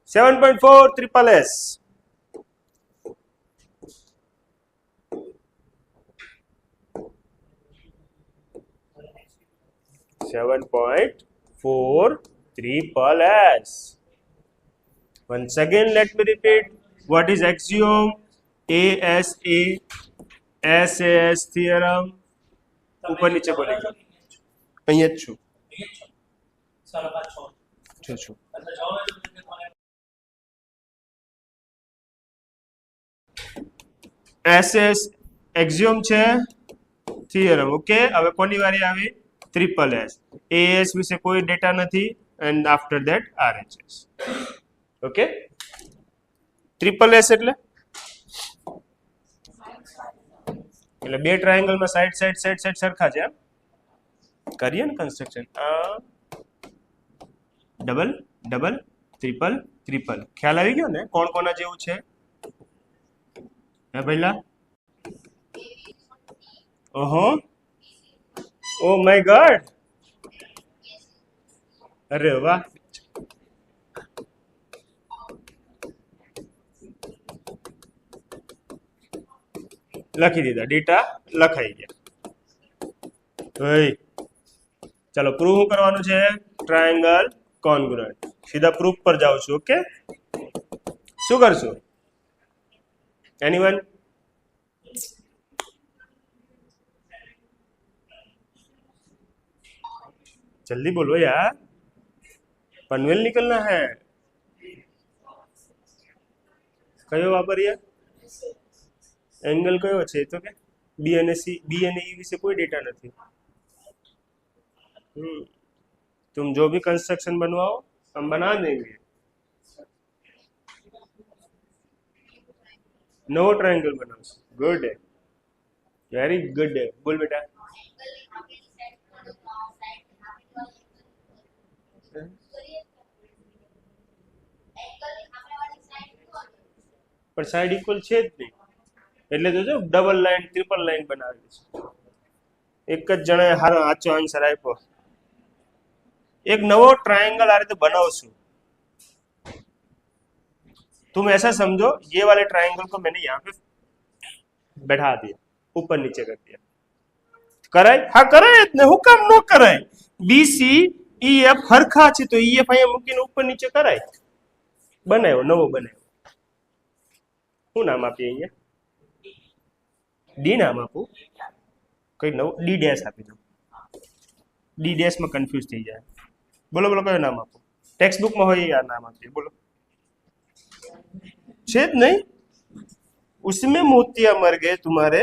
7.4 triple S. 7.4 triple S. Once again, let me repeat. What is axiom? ASA SAS theorem. ઉપર નીચે બોલી ગયો. અહીંયા જ છું. છું. SS axiom છે, theorem. ઓકે, હવે કોની વારી આવી? Triple S. AS વિશે કોઈ ડેટા નથી, and after that RHS. Okay, triple S એટલે બે ટ્રાયેંગલમાં સાઈડ સરખા છે. કરીએ ને construction. Double double triple triple. ખ્યાલ આવી ગયો ને કોણ કોના જેવું છે? હે પહેલા ઓહો, ઓ માય ગોડ, અરે વાહ. લખી દીધા, ડેટા લખાઈ ગયા. ચાલો પ્રૂવ કરવાનું છે ટ્રાયેંગલ કોન્ગ્રુઅન્ટ. સીધા પ્રૂફ પર જાઉં છું. ઓકે, શું કરશું? એનીવન? जल्दी बोलो यार, पनवेल निकलना है. कयो वापरिए? एंगल कयो છે? તો કે બી અને સી, બી અને ई વિશે કોઈ ડેટા નથી. तुम जो भी कंस्ट्रक्शन बनवाओ हम बना देंगे. नवो ट्रायंगल बनाओ. गुड है, वेरी गुड है. बोल बेटा. પણ સાઈડ ઇક્વલ છે જ નહીં, એટલે તો જો ડબલ લાઈન ટ્રિપલ લાઈન બનાવેલી છે. એક જ જણાએ સાચો આન્સર આપ્યો. एक नवो ट्रायंगल आ रहे बनाओ. तुम ऐसा समझो, ये वाले ट्रायंगल को मैंने यहाँ पे बैठा दिया, ऊपर नीचे कर दिया. कराय? हाँ कराय જ ને, હું કામ ન कराय? BC EF હરખા છે તો EF અહીંયા મૂકીને ઉપર નીચે કરાય. બનાવ્યો, નવો બનાવ્યો. શું નામ આપીએ અહીંયા? ડી નામ આપું? કઈ નવો ડી ડેશ આપી દઉં. ડી ડેશ માં કન્ફ્યુઝ થઈ જાય. બોલો બોલો, કયું નામ આપો? ટેક્સ્ટ બુક માં હોય યાર નામ આપીએ. બોલો. છે જ નહીં? उसमें मोतिया मर गए तुम्हारे.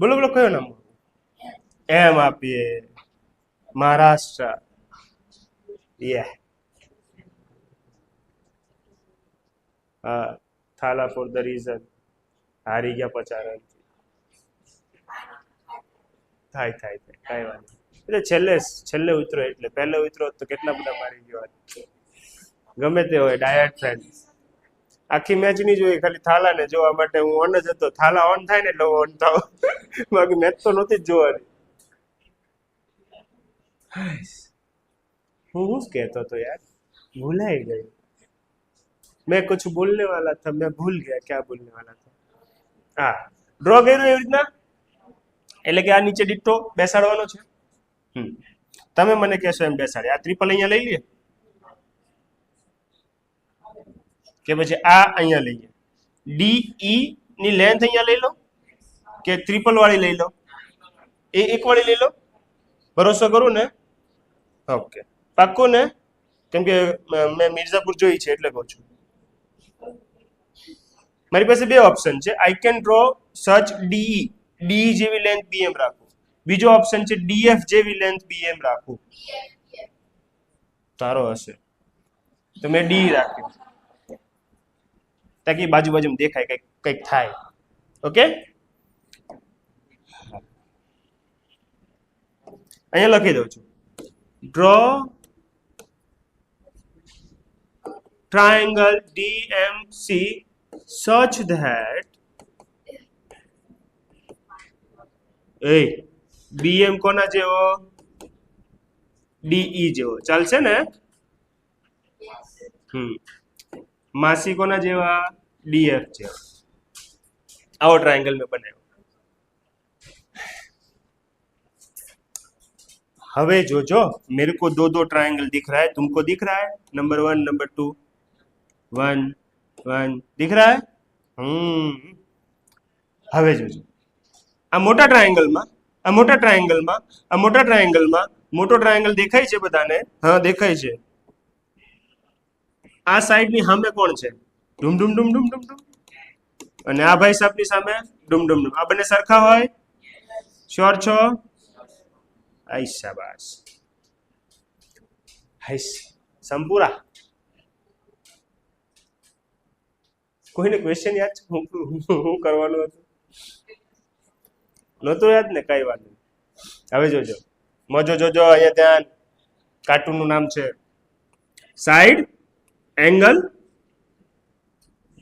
बोलो बोलो, कयो नाम? एम આપીએ. મહારાષ્ટ્ર. યે. હા, થાલા ફોર ધ રીઝન. હારી ગયા પચારણ. થાય થાય થાય, કાંઈ વાત નહીં. એટલે છેલ્લે ઉતરો, એટલે પહેલે ઉતરો તો કેટલા બધા મારી ગયો. ગમે તે હોય, ડાયટ ફ્રેન્ડ. આખી મેચ નહીં જોઈ, ખાલી થાલા ને જોવા માટે હું ઓન જ હતો. થાલા ઓન થાય ને એટલે ઓન થાવ, બાકી મેચ તો નહોતી જ જોવાની. હું કહેતો હતો યાર, ભૂલાઈ ગઈ. मैं कुछ बोलने वाला था, मैं भूल गया क्या बोलने वाला था. હા, ડ્રો કર્યું એવી રીતના, એટલે કે આ નીચે ડિટ્ટો બેસાડવાનો છે. તમે મને કહેશો એમ બેસાડે. આ ટ્રિપલ અહીંયા લઈ લઈએ કે પછી આ અહીંયા લઈએ? DE ની લેન્થ અહીંયા લઈ લો કે ટ્રિપલ વાળી લઈ લો? એ એક વાળી લઈ લો. ભરોસો કરું ને? ઓકે, પાક્કું ને? કેમ કે મેં મિર્ઝાપુર જોઈ છે એટલે કહું છું. મારી પાસે બે ઓપ્શન છે. I can draw such DE, DE જેવી લેન્થ BM રાખું. બીજો ઓપ્શન છે DF જેવી લેન્થ BM રાખું. તારો હશે તો મેં DE રાખ્યું, તાકી બાજુ બાજુમાં દેખાય, કંઈક થાય. ઓકે, અહીંયા લખી દઉં છું. Draw triangle DMC such that BM કોના જેવો? DE જેવો. ચાલશે ને? मासी कोना जेवा डीएफ जेवा आओ ट्रायंगल में बनायो हवे जो मेरे को दो दो ट्रायंगल दिख रहा है तुमको दिख रहा है नंबर 1 नंबर 2 1 1 दिख रहा है हवे जो आ मोटा ट्रायंगल में आ मोटा ट्रायंगल में आ मोटा ट्रायंगल में मोटो ट्रायंगल देखाय छे बधाने हाँ देखाय छे आ साइड ની સામે કોણ છે ડુમ ડુમ ડુમ ડુમ ડુમ ડુમ અને આ ભાઈ સાહેબની સામે ડુમ ડુમ ડુમ આ બંને સરખા હોય શ્યોર છો આઈ શાબાશ હાઈસ સંપૂરા કોઈને ક્વેશ્ચન યાદ છે હું કરવાનું હતું નહોતું યાદ ને કઈ વાત નહીં હવે જોજો મોજો જોજો અહીંયા ધ્યાન કાર્ટૂનનું નામ છે સાઈડ एंगल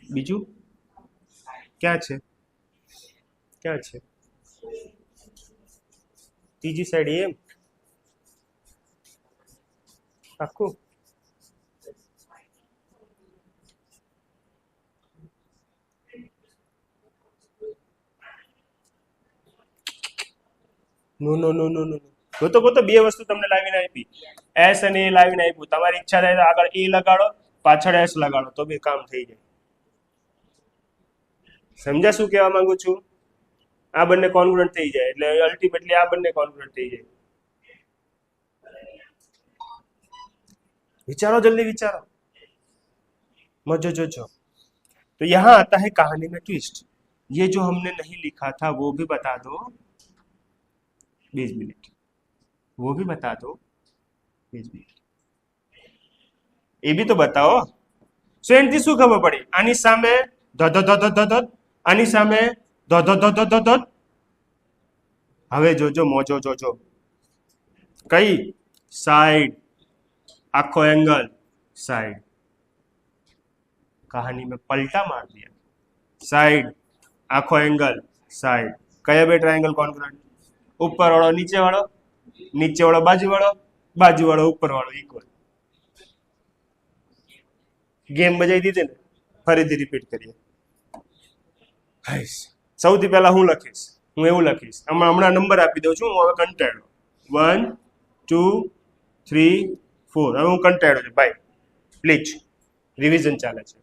बीजू क्या है क्या है तीजी साइड एम आखो नो नो नो नो नो तो बे वस्तु तमने लावीने आपी एस अने ए लावीने आप्युं तमारी इच्छा थाय तो आगळ ए लगाड़ो पाछळ एस लगाड़ो तो भी काम थई जाय समझा शुं कहेवा मांगु छुं आ बंने कॉन्ग्रुएंट थई जाय એટલે अल्टिमेटली आ बंने कॉन्ग्रुएंट थई जाय विचारो जल्दी विचारो मजो जो तो यहाँ आता है कहानी में ट्विस्ट ये जो हमने नहीं लिखा था वो भी बता दो 20 मिनट वो भी बता दो 20 मिनट ये भी तो बताओ सो एनथी શું ખબર પડી આની સામે the the the the the આની સામે the the the the the હવે જોજો મોજો જોજો કઈ साइड आखो एंगल साइड कहानी में पलटा मार दिया साइड आखो एंगल साइड कया बे ट्रायंगल कॉन्ग्रुएंट ऊपर वाळो नीचे वाळो बाजू वाळो ऊपर वाळो इक्वल गेम बजाई दीधी ने फरीथी रिपीट करिए सौथी पहला हूँ लखीश हूँ एवं लखीश हमणां नंबर आपी दઉં છું હું હવે કંટાળ્યો 1 2 3 4 હવે હું કંટાળ્યો છું ભાઈ પ્લીઝ રિવિઝન ચાલે છે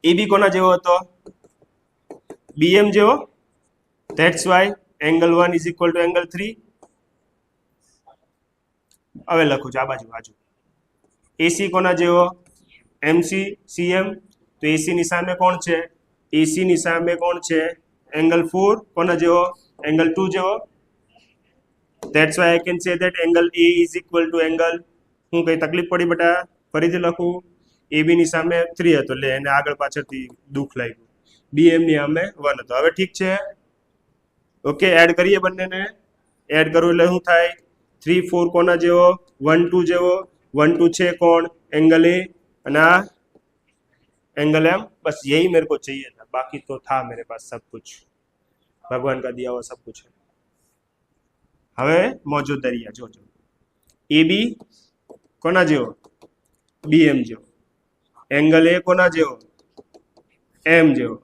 એબી કોના જેવો હતો બીએમ જેવો that's why angle 1 is equal to angle 3 હવે લખું છું આ બાજુ एसी कोना जेवो एमसी सीएम तो एसी नी सामे कोण छे एसी नी सामे कोण छे एंगल 4 कोना जेवो एंगल 2 जेवो that's why I can say that angle A is equal to angle हूँ कई तकलीफ पड़ी बेटा फरीथी लखूं एबी नी सामे 3 हतो ले एने आगळ पाछळथी दुख लाग्युं बीएम नी सामे 1 हतो हवे ठीक छे ओके एड करिए बंनेने एड करो એટલે શું થાય 3 4 કોના જેવો 1 2 જેવો 1 2 छे कौन एंगल ए ना एंगल एम बस यही मेरे को चाहिए था बाकी तो था मेरे पास सब कुछ भगवान का दिया हुआ सब कुछ है हवे मौजूद दरिया जो ए बी कोना जेवो बी एम जेवो एंगल ए कोना जेवो एम जेवो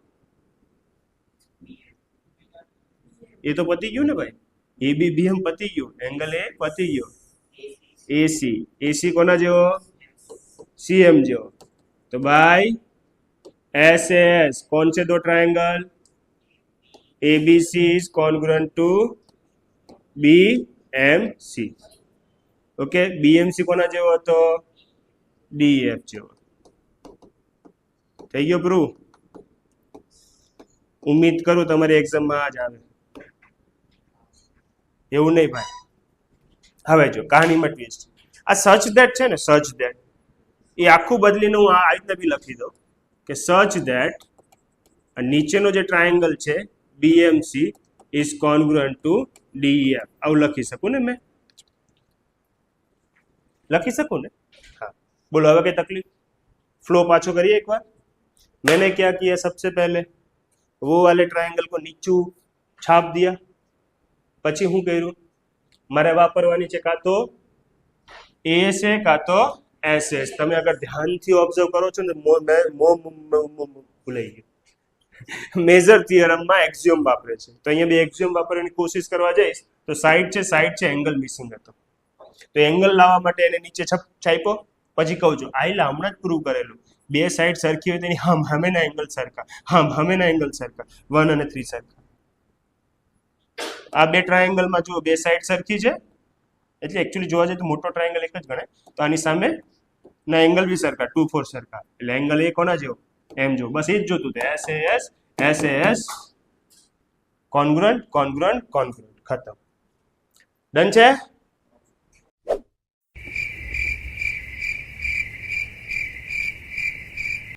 ये तो पती गयो ने भाई ए बी बी एम पती गयो एंगल ए पती गयो एसी एसी कोना जेवो सीएम जेवो तो बाय एस एस कौन से दो triangle ABC is congruent to BMC okay BMC कोना जेवो तो डीएफ जेवो થઈ ગયો પ્રૂફ उम्मीद करूं તમારી એક્ઝામ માં આજ આવે એવું નહીં ભાઈ હવે જો કહાનીમાં ટ્વિસ્ટ આ સચ ધેટ છે ને સચ ધેટ એ આખું બદલીને હું આ રીતના બી લખી દઉં કે સચ ધેટ નીચેનો જે ટ્રાયંગલ છે BMC is congruent to DEF આવું લખી શકું ને મેં લખી શકું ને हाँ बोलो હવે કઈ તકલીફ फ्लो पाछो करिए एक बार मैंने क्या किया सबसे पहले वो वाले ट्रायंगल को नीचू छाप दिया પછી હું કર્યું મારે વાપરવાની છે કાં તો એ છે કાં તો એસ એસ. તમે અગર ધ્યાનથી ઓબ્ઝર્વ કરો છો ને ભૂલાઈ ગયું મેજર થિયરમમાં એક્ઝિયોમ વાપરે છે તો અહીંયા બે એક્ઝિયોમ વાપરવાની કોશિશ કરવા જઈશ તો સાઈડ છે એંગલ મિસિંગ હતો તો એંગલ લાવવા માટે એને નીચે છાપ્યો પછી કહું છું આઈલા હમણાં જ પ્રૂવ કરેલું બે સાઈડ સરખી હોય તેની હમેના એંગલ સરખા હમેના એંગલ સરખા 1 અને 3 સરખા આ બે ટ્રાયેંગલમાં જુઓ બે સાઈડ સરખી છે એટલે એકચ્યુઅલી જોવા જઈએ તો મોટો ટ્રાયેંગલ એક જ ગણાય તો આની સામે ના એંગલ બી સરખા 2 4 સરખા એટલે એંગલ એ કોના જેવો એમ જો બસ એ જ જોતું હતું એસ કોન્ગ્રુઅન્ટ ખતમ ડન છે